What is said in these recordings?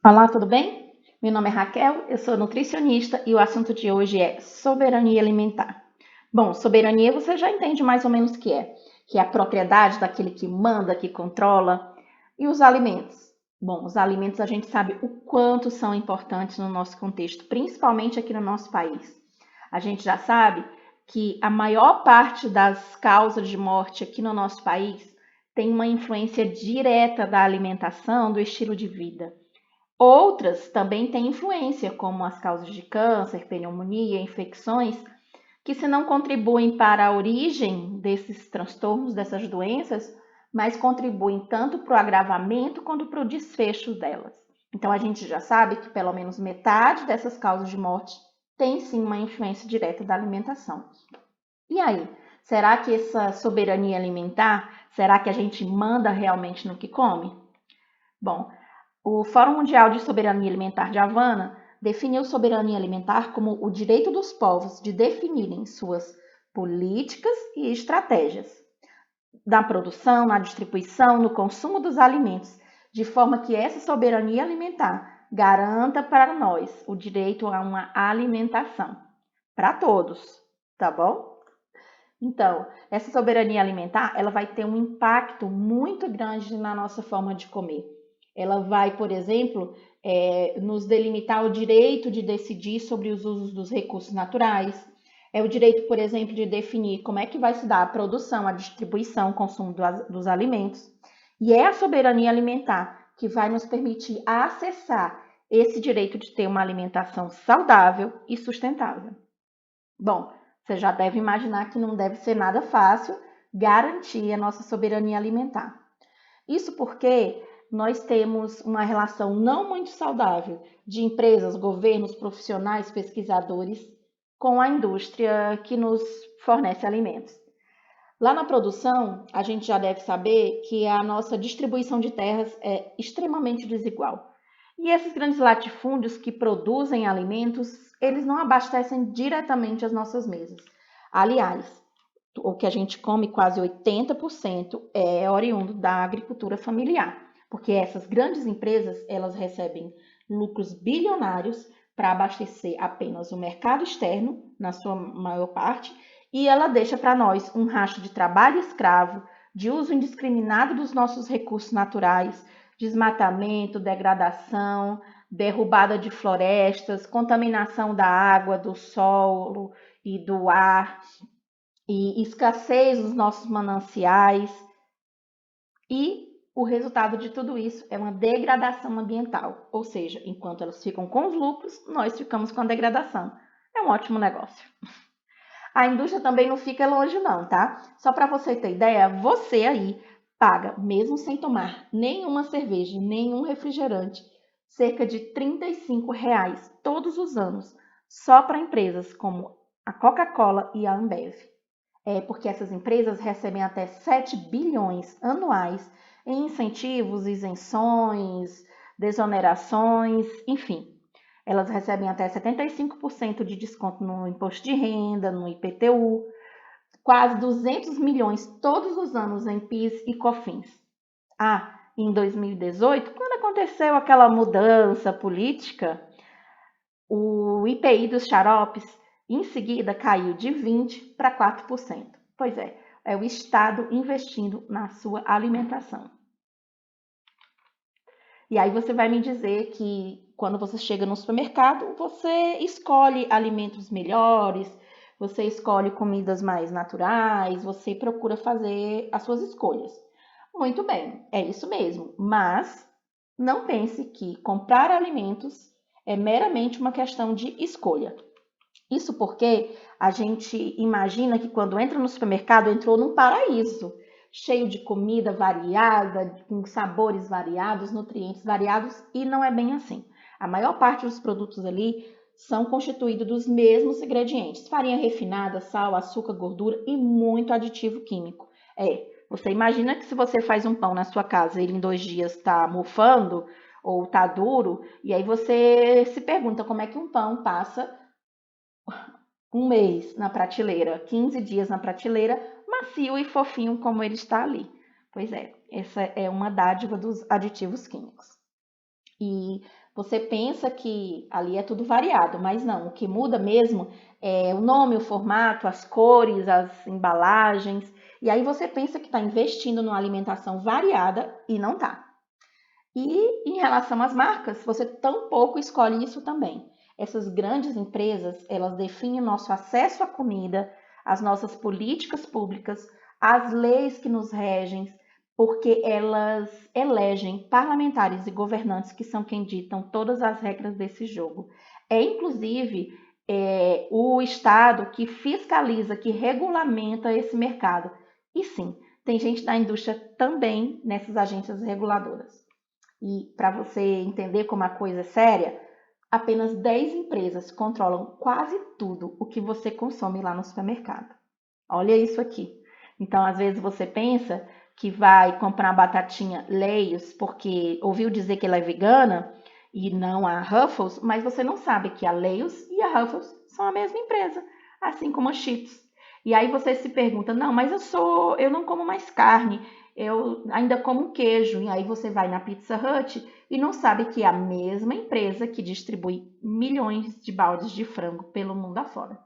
Olá, tudo bem? Meu nome é Raquel, eu sou nutricionista e o assunto de hoje é soberania alimentar. Bom, soberania você já entende mais ou menos o que é a propriedade daquele que manda, que controla. E os alimentos? Bom, os alimentos a gente sabe o quanto são importantes no nosso contexto, principalmente aqui no nosso país. A gente já sabe que a maior parte das causas de morte aqui no nosso país tem uma influência direta da alimentação, do estilo de vida. Outras também têm influência, como as causas de câncer, pneumonia, infecções, que se não contribuem para a origem desses transtornos, dessas doenças, mas contribuem tanto para o agravamento quanto para o desfecho delas. Então a gente já sabe que pelo menos metade dessas causas de morte tem sim uma influência direta da alimentação. E aí, será que essa soberania alimentar, será que a gente manda realmente no que come? Bom, o Fórum Mundial de Soberania Alimentar de Havana definiu soberania alimentar como o direito dos povos de definirem suas políticas e estratégias na produção, na distribuição, no consumo dos alimentos, de forma que essa soberania alimentar garanta para nós o direito a uma alimentação para todos, tá bom? Então, essa soberania alimentar, ela vai ter um impacto muito grande na nossa forma de comer. Ela vai, por exemplo, nos delimitar o direito de decidir sobre os usos dos recursos naturais. É o direito, por exemplo, de definir como é que vai se dar a produção, a distribuição, o consumo dos alimentos. E é a soberania alimentar que vai nos permitir acessar esse direito de ter uma alimentação saudável e sustentável. Bom, você já deve imaginar que não deve ser nada fácil garantir a nossa soberania alimentar. Isso porque nós temos uma relação não muito saudável de empresas, governos, profissionais, pesquisadores com a indústria que nos fornece alimentos. Lá na produção, a gente já deve saber que a nossa distribuição de terras é extremamente desigual. E esses grandes latifúndios que produzem alimentos, eles não abastecem diretamente as nossas mesas. Aliás, o que a gente come, quase 80%, é oriundo da agricultura familiar, porque essas grandes empresas, elas recebem lucros bilionários para abastecer apenas o mercado externo, na sua maior parte, e ela deixa para nós um rastro de trabalho escravo, de uso indiscriminado dos nossos recursos naturais, desmatamento, degradação, derrubada de florestas, contaminação da água, do solo e do ar, e escassez dos nossos mananciais. E o resultado de tudo isso é uma degradação ambiental, ou seja, enquanto elas ficam com os lucros, nós ficamos com a degradação. É um ótimo negócio. A indústria também não fica longe não, tá? Só para você ter ideia, você aí paga, mesmo sem tomar nenhuma cerveja, nenhum refrigerante, cerca de R$ 35 todos os anos, só para empresas como a Coca-Cola e a Ambev. É porque essas empresas recebem até 7 bilhões anuais em incentivos, isenções, desonerações, enfim. Elas recebem até 75% de desconto no imposto de renda, no IPTU, quase 200 milhões todos os anos em PIS e COFINS. Em 2018, quando aconteceu aquela mudança política, o IPI dos xaropes em seguida caiu de 20% para 4%. Pois é o Estado investindo na sua alimentação. E aí você vai me dizer que quando você chega no supermercado, você escolhe alimentos melhores, você escolhe comidas mais naturais, você procura fazer as suas escolhas. Muito bem, é isso mesmo. Mas não pense que comprar alimentos é meramente uma questão de escolha. Isso porque a gente imagina que quando entra no supermercado, entrou num paraíso, cheio de comida variada, com sabores variados, nutrientes variados, e não é bem assim. A maior parte dos produtos ali são constituídos dos mesmos ingredientes: farinha refinada, sal, açúcar, gordura e muito aditivo químico. Você imagina que se você faz um pão na sua casa, ele em 2 dias está mofando ou está duro, e aí você se pergunta como é que um pão passa um mês na prateleira, 15 dias na prateleira, macio e fofinho como ele está ali. Pois é, essa é uma dádiva dos aditivos químicos. E Você pensa que ali é tudo variado, mas não, o que muda mesmo é o nome, o formato, as cores, as embalagens. E aí você pensa que está investindo numa alimentação variada e não está. E em relação às marcas, você tampouco escolhe isso também. Essas grandes empresas, elas definem o nosso acesso à comida, as nossas políticas públicas, as leis que nos regem, porque elas elegem parlamentares e governantes que são quem ditam todas as regras desse jogo. É inclusive o Estado que fiscaliza, que regulamenta esse mercado. E sim, tem gente da indústria também nessas agências reguladoras. E para você entender como a coisa é séria, apenas 10 empresas controlam quase tudo o que você consome lá no supermercado. Olha isso aqui. Então, às vezes você pensa que vai comprar uma batatinha Lay's porque ouviu dizer que ela é vegana e não a Ruffles, mas você não sabe que a Lay's e a Ruffles são a mesma empresa, assim como a Cheetos. E aí você se pergunta: "Não, mas eu não como mais carne, eu ainda como queijo". E aí você vai na Pizza Hut e não sabe que é a mesma empresa que distribui milhões de baldes de frango pelo mundo afora.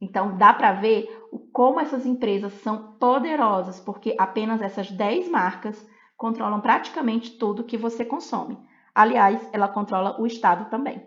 Então, dá para ver como essas empresas são poderosas, porque apenas essas 10 marcas controlam praticamente tudo que você consome. Aliás, ela controla o Estado também.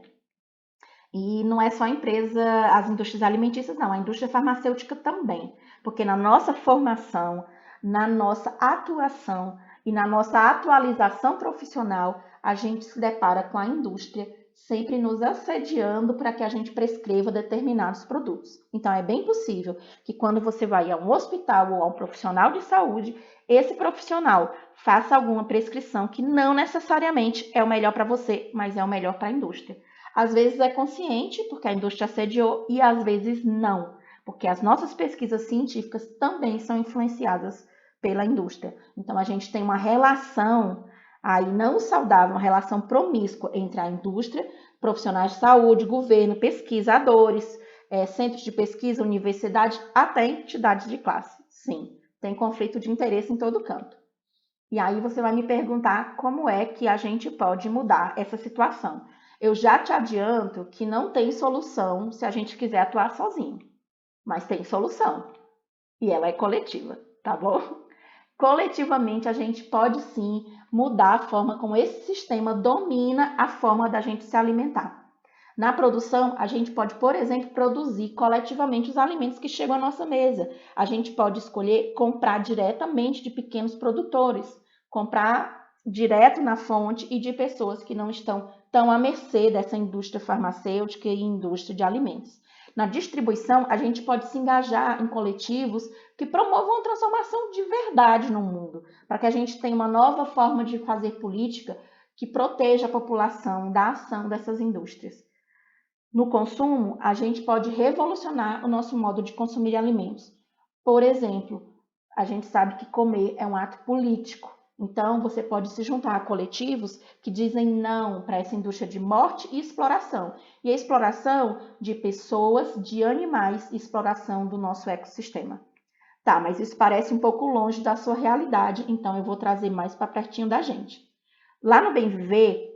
E não é só a empresa, as indústrias alimentícias, não, a indústria farmacêutica também, porque na nossa formação, na nossa atuação e na nossa atualização profissional, a gente se depara com a indústria sempre nos assediando para que a gente prescreva determinados produtos. Então, é bem possível que quando você vai a um hospital ou a um profissional de saúde, esse profissional faça alguma prescrição que não necessariamente é o melhor para você, mas é o melhor para a indústria. Às vezes é consciente, porque a indústria assediou, e às vezes não, porque as nossas pesquisas científicas também são influenciadas pela indústria. Então, a gente tem uma relação aí não saudável, uma relação promíscua entre a indústria, profissionais de saúde, governo, pesquisadores, centros de pesquisa, universidade, até entidades de classe. Sim, tem conflito de interesse em todo canto. E aí você vai me perguntar como é que a gente pode mudar essa situação. Eu já te adianto que não tem solução se a gente quiser atuar sozinho, mas tem solução e ela é coletiva, tá bom? Coletivamente a gente pode sim mudar a forma como esse sistema domina a forma da gente se alimentar. Na produção, a gente pode, por exemplo, produzir coletivamente os alimentos que chegam à nossa mesa. A gente pode escolher comprar diretamente de pequenos produtores, comprar direto na fonte e de pessoas que não estão tão à mercê dessa indústria farmacêutica e indústria de alimentos. Na distribuição, a gente pode se engajar em coletivos que promovam a transformação de verdade no mundo, para que a gente tenha uma nova forma de fazer política que proteja a população da ação dessas indústrias. No consumo, a gente pode revolucionar o nosso modo de consumir alimentos. Por exemplo, a gente sabe que comer é um ato político. Então, você pode se juntar a coletivos que dizem não para essa indústria de morte e exploração. E a exploração de pessoas, de animais e exploração do nosso ecossistema. Tá, mas isso parece um pouco longe da sua realidade, então eu vou trazer mais para pertinho da gente. Lá no Bem Viver,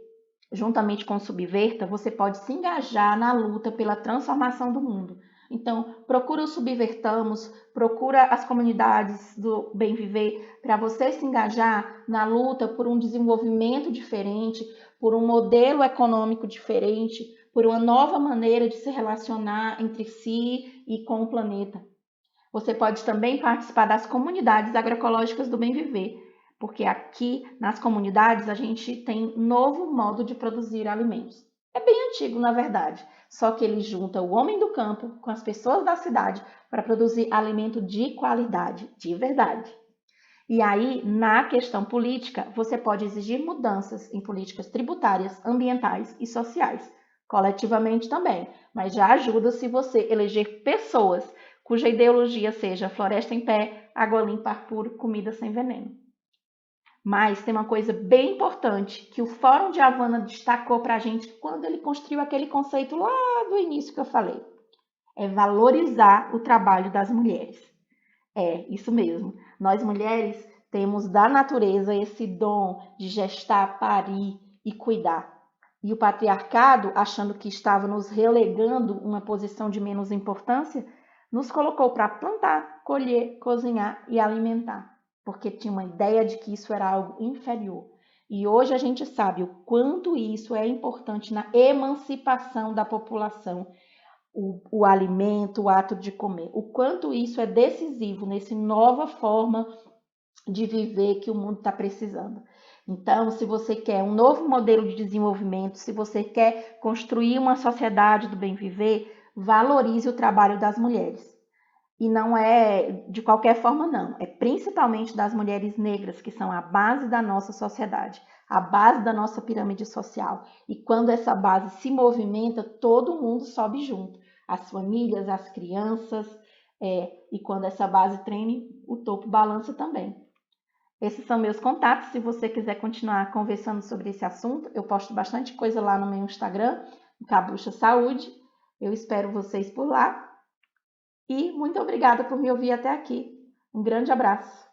juntamente com o Subverta, você pode se engajar na luta pela transformação do mundo. Então, procura o Subvertamos, procura as comunidades do Bem Viver para você se engajar na luta por um desenvolvimento diferente, por um modelo econômico diferente, por uma nova maneira de se relacionar entre si e com o planeta. Você pode também participar das comunidades agroecológicas do Bem Viver, porque aqui nas comunidades a gente tem um novo modo de produzir alimentos. É bem antigo, na verdade, só que ele junta o homem do campo com as pessoas da cidade para produzir alimento de qualidade, de verdade. E aí, na questão política, você pode exigir mudanças em políticas tributárias, ambientais e sociais, coletivamente também, mas já ajuda se você eleger pessoas cuja ideologia seja floresta em pé, água limpa, ar puro, comida sem veneno. Mas tem uma coisa bem importante que o Fórum de Havana destacou para a gente quando ele construiu aquele conceito lá do início que eu falei. É valorizar o trabalho das mulheres. É, isso mesmo. Nós mulheres temos da natureza esse dom de gestar, parir e cuidar. e o patriarcado, achando que estava nos relegando uma posição de menos importância, nos colocou para plantar, colher, cozinhar e alimentar, porque tinha uma ideia de que isso era algo inferior. E hoje a gente sabe o quanto isso é importante na emancipação da população, o alimento, o ato de comer, o quanto isso é decisivo nessa nova forma de viver que o mundo está precisando. Então, se você quer um novo modelo de desenvolvimento, se você quer construir uma sociedade do bem viver, valorize o trabalho das mulheres. E não é de qualquer forma, não. É principalmente das mulheres negras, que são a base da nossa sociedade, a base da nossa pirâmide social. E quando essa base se movimenta, todo mundo sobe junto. As famílias, as crianças, e quando essa base treme, o topo balança também. Esses são meus contatos. Se você quiser continuar conversando sobre esse assunto, eu posto bastante coisa lá no meu Instagram, Cabruxa Saúde. Eu espero vocês por lá. E muito obrigada por me ouvir até aqui. Um grande abraço.